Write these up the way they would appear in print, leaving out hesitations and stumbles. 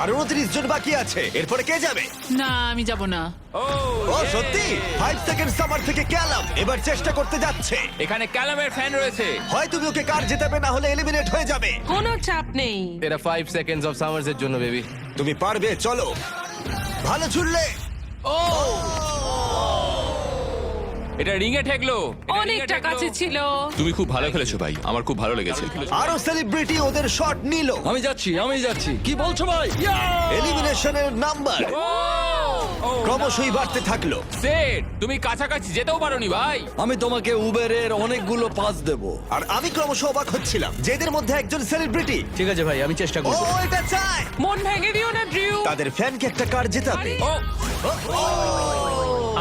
আর 29 জন বাকি আছে। এরপরে কে যাবে? না আমি যাব না। ও সত্যি 5 সেকেন্ড সামার থেকে ক্যালাম এবার চেষ্টা করতে যাচ্ছে। এখানে ক্যালামের ফ্যান রয়েছে। হয় তুমি ওকে কার জেতাবে, না হলে এলিমিনেট হয়ে যাবে। কোনো চাপ নেই। এটা 5 সেকেন্ডস অফ সামার্স এর জন্য বেবি। তুমি পারবে, চলো। ভালো ছুড়লে। এটা রিং এ ঠেকলো। অনেকটা কাছে ছিল। তুমি খুব ভালো খেলেছো ভাই, আমার খুব ভালো লেগেছে। আরো সেলিব্রিটি ওদের শট নিল। আমি যাচ্ছি। কি বলছো ভাই? এলিমিনেশনের নাম্বার ক্রমশই বাড়তে থাকলো। সেট, তুমি কাছাকাছি যেতেও পারোনি ভাই। আমি তোমাকে উবেরের অনেকগুলো পাস দেব। আর আমি ক্রমশ অবাক হচ্ছিলাম যে এদের মধ্যে একজন সেলিব্রিটি। ঠিক আছে ভাই, আমি চেষ্টা ও করব। এটা চায় মন ভেঙে দিও না ড্রিউ। তাদের ফ্যানকে একটা কার জেতাবে। ও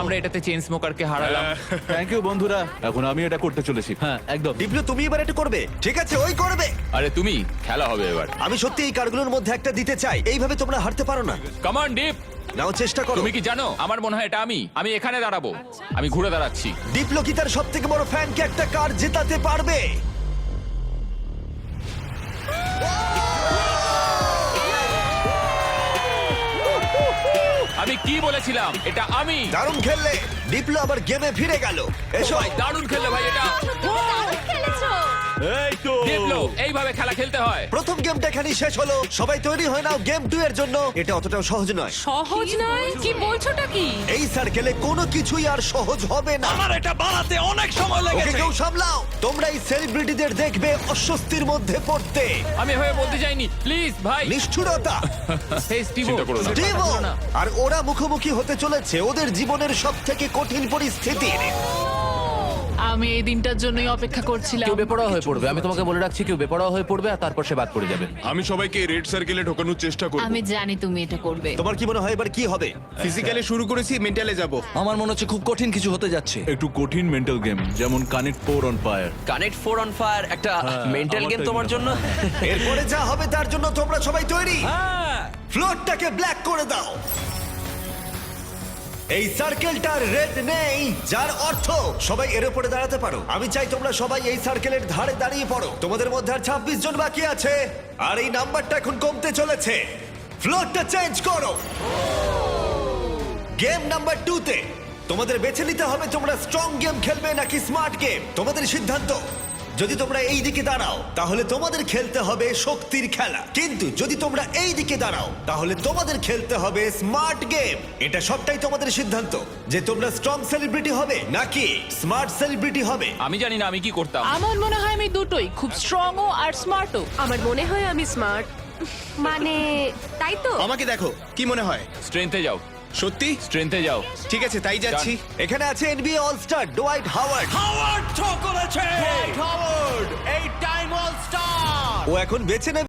আমরা এটাতে চেন স্মোকারকে হারালাম। থ্যাংক ইউ বন্ধুরা, এখন আমি এটা করতে চলেছি। হ্যাঁ, একদম। ডিপ্লো তুমি এবার এটা করবে? ঠিক আছে, ওই করবে। আরে তুমি, খেলা হবে এবার। আমি সত্যি এই কারগুলোর মধ্যে একটা দিতে চাই। এইভাবে তোমরা হারতে পারো না। Come on deep. নাও চেষ্টা করো। তুমি কি জানো, আমার মনে হয় এটা আমি এখানে দাঁড়াবো। আমি ঘুরে দাঁড়াচ্ছি। ডিপ্লো কি তার সবথেকে বড় ফ্যানকে একটা কার জেতাতে পারবে? আমি কি বলেছিলাম, এটা আমি। দারুণ খেললে। ডিপ্লো আবার গেমে ফিরে গেল। এসো। ভাই দারুণ খেললে ভাই এটা। এই তো ডিপ্লো, এইভাবে খেলা খেলতে হয়। প্রথম গেমটা এখানেই শেষ হলো। সবাই তৈরি হয়ে নাও গেম 2 এর জন্য। এটা অতটাও সহজ নয়। সহজ নয়? কি বলছোটা কি? এই সার্কেলে কোনো কিছুই আর সহজ হবে না। আমার এটা বানাতে অনেক সময় ওকে লেগেছে। কেউ সামলাও। তোমরা এই সেলিব্রিটিদের দেখবে অস্বস্তির মধ্যে পড়তে। আমি হয়ে বলতে চাইনি, প্লিজ ভাই। নিষ্ঠুরতা। এই স্টিভো, চিন্তা করো না। স্টিভো! আর ওরা মুখোমুখি হতে চলেছে ওদের জীবনের সবথেকে কঠিন পরিস্থিতির। আমি এই দিনটার জন্যই অপেক্ষা করছিলাম। কেউ বেপরোয়া হয়ে পড়বে, আমি তোমাকে বলে রাখছি। কেউ বেপরোয়া হয়ে পড়বে আর তারপর সে বাদ পড়ে যাবে। আমি সবাইকে রেড সার্কেলে ঢোকানোর চেষ্টা করব। আমি জানি তুমি এটা করবে। তোমার কি মনে হয় এবার কি হবে? ফিজিক্যালি শুরু করেছি, মেন্টালে যাব। আমার মনে হচ্ছে খুব কঠিন কিছু হতে যাচ্ছে। একটু কঠিন মেন্টাল গেম, যেমন connect 4 on fire. Connect 4 on fire একটা মেন্টাল আমার গেম তাই তোমার মনে জন্য? এরপরে যা হবে তার জন্য তোমরা সবাই তৈরি? হ্যাঁ। ফ্লোরটাকে ব্ল্যাক করে দাও। এই সার্কেলটার রেড নেই, যার অর্থ সবাই এর উপরে দাঁড়াতে পারো। আমি চাই তোমরা সবাই এই সার্কেলের ধারে দাঁড়িয়ে পড়ো। তোমাদের মধ্যে আর 26 জন বাকি আছে, আর এই নাম্বারটা এখন কমতে চলেছে। ফ্লোরটা চেঞ্জ করো। গেম নাম্বার 2 তে তোমাদের বেছে নিতে হবে তোমরা স্ট্রং গেম খেলবে নাকি স্মার্ট গেম। তোমাদের সিদ্ধান্ত। যদি তোমরা এই দিকে দাঁড়াও তাহলে তোমাদের খেলতে হবে শক্তির খেলা, কিন্তু যদি তোমরা এই দিকে দাঁড়াও তাহলে তোমাদের খেলতে হবে স্মার্ট গেম। এটা সবটাই তোমাদের সিদ্ধান্ত যে তোমরা স্ট্রং সেলিব্রিটি হবে নাকি স্মার্ট সেলিব্রিটি হবে। আমি জানি না আমি কি করতাম। আমার মনে হয় আমি দুটোই, খুব স্ট্রংও আর স্মার্টও। আমার মনে হয় আমি স্মার্ট। মানে তাই তো? আমাকে দেখো, কি মনে হয়? স্ট্রেংথে যাও, সত্যি? স্ট্রেংথে যাও। ঠিক আছে, তাই যাচ্ছি। এখানে আছে NBA all star Dwight Howard. Howard throw করেছে। ও এখন বেছে নেবে